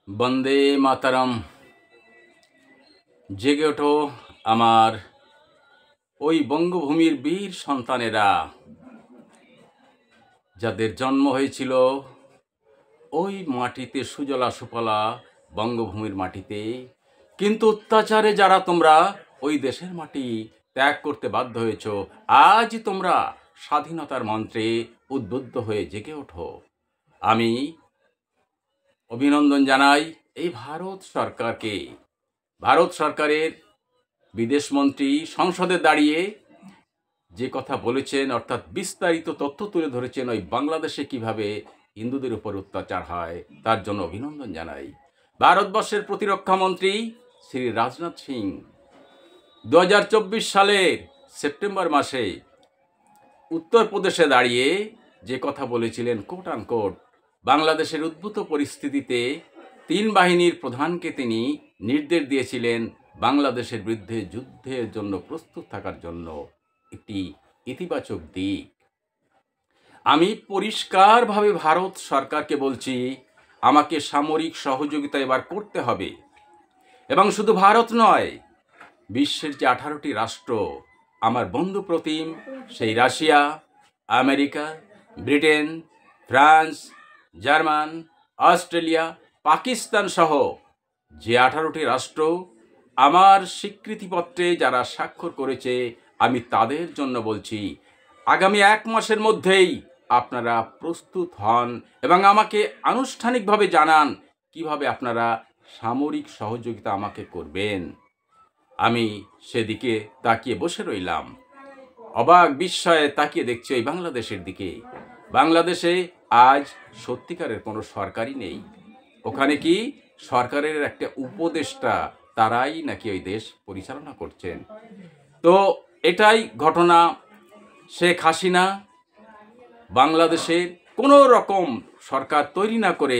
বন্দে মাতরম। জেগে ওঠো আমার ওই বঙ্গভূমির বীর সন্তানেরা, যাদের জন্ম হয়েছিল ওই মাটিতে, সুজলা সুফলা বঙ্গভূমির মাটিতে, কিন্তু অত্যাচারে যারা তোমরা ওই দেশের মাটি ত্যাগ করতে বাধ্য হয়েছ। আজ তোমরা স্বাধীনতার মন্ত্রে উদ্বুদ্ধ হয়ে জেগে ওঠো। আমি অভিনন্দন জানাই এই ভারত সরকারকে। ভারত সরকারের বিদেশমন্ত্রী সংসদে দাঁড়িয়ে যে কথা বলেছেন, অর্থাৎ বিস্তারিত তথ্য তুলে ধরেছেন ওই বাংলাদেশে কিভাবে হিন্দুদের উপর অত্যাচার হয়, তার জন্য অভিনন্দন জানাই। ভারতবর্ষের প্রতিরক্ষা মন্ত্রী শ্রী রাজনাথ সিং 2024 সালের সেপ্টেম্বর মাসে উত্তরপ্রদেশে দাঁড়িয়ে যে কথা বলেছিলেন, কোট আনকোট, বাংলাদেশের উদ্ভূত পরিস্থিতিতে 3 বাহিনীর প্রধানকে তিনি নির্দেশ দিয়েছিলেন বাংলাদেশের বিরুদ্ধে যুদ্ধের জন্য প্রস্তুত থাকার জন্য। একটি ইতিবাচক দিক। আমি পরিষ্কারভাবে ভারত সরকারকে বলছি, আমাকে সামরিক সহযোগিতা এবার করতে হবে। এবং শুধু ভারত নয়, বিশ্বের যে 18টি রাষ্ট্র আমার বন্ধু প্রতিম, সেই Russia, America, Britain, France, German, Australia, Pakistan সহ যে 18টি রাষ্ট্র আমার স্বীকৃতিপত্রে যারা স্বাক্ষর করেছে, আমি তাদের জন্য বলছি, আগামী 1 মাসের মধ্যেই আপনারা প্রস্তুত হন এবং আমাকে আনুষ্ঠানিকভাবে জানান কিভাবে আপনারা সামরিক সহযোগিতা আমাকে করবেন। আমি সেদিকে তাকিয়ে বসে রইলাম, অবাক বিস্ময়ে তাকিয়ে দেখছি ওই বাংলাদেশের দিকে। বাংলাদেশে আজ সত্যিকারের কোনো সরকারই নেই। ওখানে কি সরকারের একটা উপদেষ্টা, তারাই নাকি ওই দেশ পরিচালনা করছেন। তো এটাই ঘটনা। শেখ হাসিনা বাংলাদেশের কোনো রকম সরকার তৈরি না করে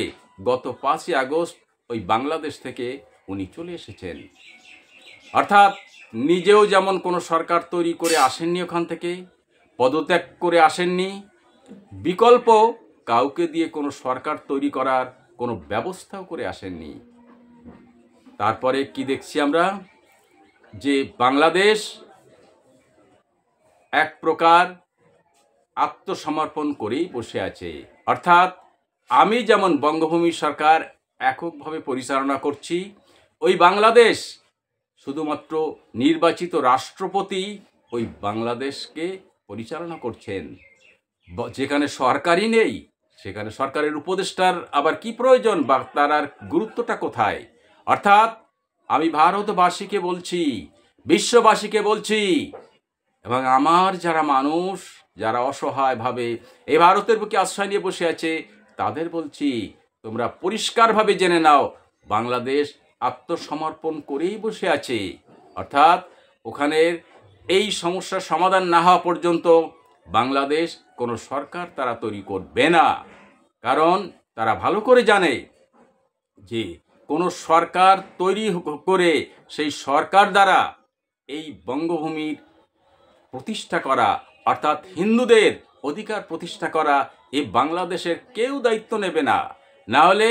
গত 5ই আগস্ট ওই বাংলাদেশ থেকে উনি চলে এসেছেন। অর্থাৎ নিজেও যেমন কোনো সরকার তৈরি করে আসেননি, ওখান থেকে পদত্যাগ করে আসেননি, বিকল্প কাউকে দিয়ে কোনো সরকার তৈরি করার কোনো ব্যবস্থাও করে আসেননি। তারপরে কি দেখছি আমরা, যে বাংলাদেশ এক প্রকার আত্মসমর্পণ করেই বসে আছে। অর্থাৎ আমি যেমন বঙ্গভূমি সরকার এককভাবে পরিচালনা করছি, ওই বাংলাদেশ শুধুমাত্র নির্বাচিত রাষ্ট্রপতি ওই বাংলাদেশকে পরিচালনা করছেন। যেখানে সরকারই নেই, সেখানে সরকারের উপদেষ্টার আবার কি প্রয়োজন, বা তার আর গুরুত্বটা কোথায়? অর্থাৎ আমি ভারতবাসীকে বলছি, বিশ্ববাসীকে বলছি, এবং আমার যারা মানুষ, যারা অসহায়ভাবে এই ভারতের বুকে আশ্রয় নিয়ে বসে আছে, তাদের বলছি, তোমরা পরিষ্কারভাবে জেনে নাও, বাংলাদেশ আত্মসমর্পণ করেই বসে আছে। অর্থাৎ ওখানের এই সমস্যার সমাধান না হওয়া পর্যন্ত বাংলাদেশ কোনো সরকার তারা তৈরি করবে না। কারণ তারা ভালো করে জানে যে কোনো সরকার তৈরি করে সেই সরকার দ্বারা এই বঙ্গভূমির প্রতিষ্ঠা করা, অর্থাৎ হিন্দুদের অধিকার প্রতিষ্ঠা করা, এই বাংলাদেশের কেউ দায়িত্ব নেবে না। না হলে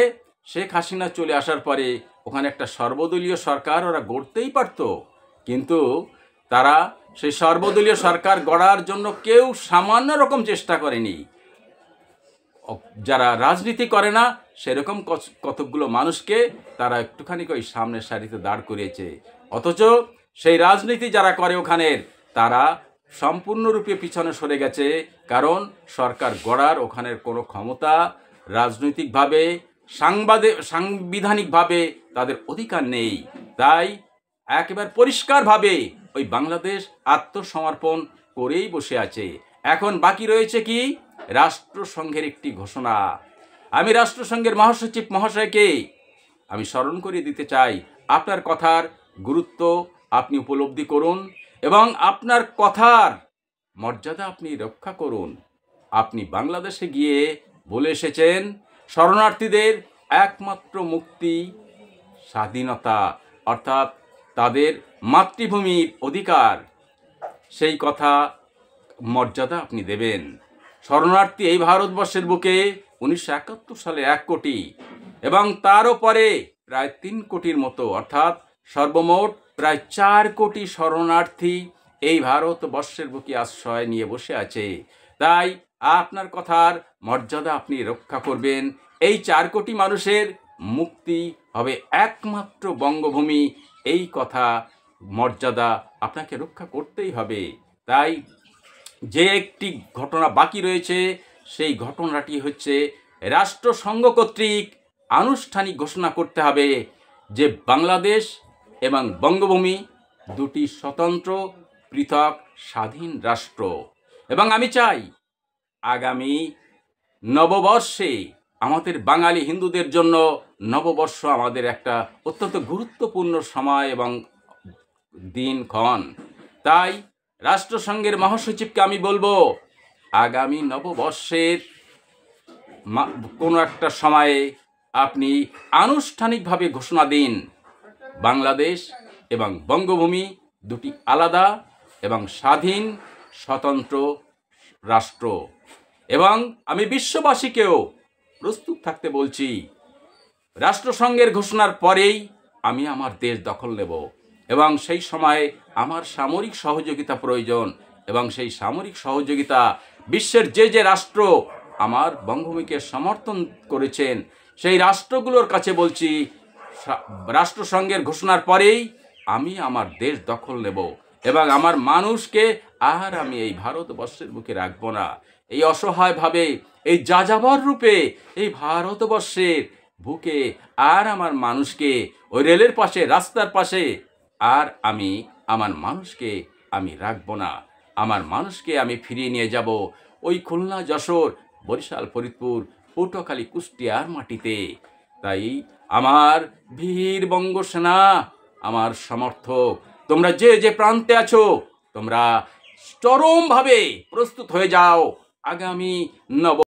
শেখ হাসিনা চলে আসার পরে ওখানে একটা সর্বদলীয় সরকার ওরা গড়তেই পারত, কিন্তু তারা সেই সর্বদলীয় সরকার গড়ার জন্য কেউ সামান্য রকম চেষ্টা করেনি। যারা রাজনীতি করে না সেরকম কতকগুলো মানুষকে তারা একটুখানি ওই সামনের সারিতে দাঁড় করিয়েছে। অথচ সেই রাজনীতি যারা করে ওখানের, তারা সম্পূর্ণরূপে পিছনে সরে গেছে। কারণ সরকার গড়ার ওখানের কোনো ক্ষমতা রাজনৈতিকভাবে, সাংবিধানিকভাবে তাদের অধিকার নেই। তাই একেবারে পরিষ্কারভাবে ওই বাংলাদেশ আত্মসমর্পণ করেই বসে আছে। এখন বাকি রয়েছে কি, রাষ্ট্রসংঘের একটি ঘোষণা। আমি রাষ্ট্রসংঘের মহাসচিব মহাশয়কে আমি স্মরণ করিয়ে দিতে চাই, আপনার কথার গুরুত্ব আপনি উপলব্ধি করুন এবং আপনার কথার মর্যাদা আপনি রক্ষা করুন। আপনি বাংলাদেশে গিয়ে বলে এসেছেন, শরণার্থীদের একমাত্র মুক্তি স্বাধীনতা, অর্থাৎ তাদের মাতৃভূমির অধিকার, সেই কথা মর্যাদা আপনি দেবেন। শরণার্থী এই ভারতবর্ষের বুকে 1971 সালে 1 কোটি, এবং তারও পরে প্রায় 3 কোটির মতো, অর্থাৎ সর্বমোট প্রায় 4 কোটি শরণার্থী এই ভারতবর্ষের বুকে আশ্রয় নিয়ে বসে আছে। তাই আপনার কথার মর্যাদা আপনি রক্ষা করবেন। এই 4 কোটি মানুষের মুক্তি হবে একমাত্র বঙ্গভূমি, এই কথা মর্যাদা আপনাকে রক্ষা করতেই হবে। তাই যে একটি ঘটনা বাকি রয়েছে, সেই ঘটনাটি হচ্ছে রাষ্ট্রসংঘ কর্তৃক আনুষ্ঠানিক ঘোষণা করতে হবে যে বাংলাদেশ এবং বঙ্গভূমি দুটি স্বতন্ত্র পৃথক স্বাধীন রাষ্ট্র। এবং আমি চাই আগামী নববর্ষে আমাদের বাঙালি হিন্দুদের জন্য নববর্ষ আমাদের একটা অত্যন্ত গুরুত্বপূর্ণ সময় এবং দিনক্ষণ। তাই রাষ্ট্রসংঘের মহাসচিবকে আমি বলবো, আগামী নববর্ষের কোনো একটা সময়ে আপনি আনুষ্ঠানিকভাবে ঘোষণা দিন বাংলাদেশ এবং বঙ্গভূমি দুটি আলাদা এবং স্বাধীন স্বতন্ত্র রাষ্ট্র। এবং আমি বিশ্ববাসীকেও প্রস্তুত থাকতে বলছি, রাষ্ট্রসংঘের ঘোষণার পরেই আমি আমার দেশ দখল নেব এবং সেই সময় আমার সামরিক সহযোগিতা প্রয়োজন। এবং সেই সামরিক সহযোগিতা বিশ্বের যে যে রাষ্ট্র আমার বঙ্গভূমিকে সমর্থন করেছেন, সেই রাষ্ট্রগুলোর কাছে বলছি, রাষ্ট্রসংঘের ঘোষণার পরেই আমি আমার দেশ দখল নেব এবং আমার মানুষকে আর আমি এই ভারতবর্ষের বুকে রাখবো না। এই অসহায়ভাবে, এই যাযাবর রূপে এই ভারতবর্ষের বুকে আর আমার মানুষকে ওই রেলের পাশে, রাস্তার পাশে আর আমি আমার মানুষকে আমি রাখবো না। আমার মানুষকে আমি ফিরিয়ে নিয়ে যাব ওই খুলনা, যশোর, বরিশাল, ফরিদপুর, পটুয়াখালী, কুষ্টিয়ার মাটিতে। তাই আমার বীর বঙ্গসেনা, আমার সমর্থক, তোমরা যে যে প্রান্তে আছো, তোমরা চরমভাবে প্রস্তুত হয়ে যাও আগামী নব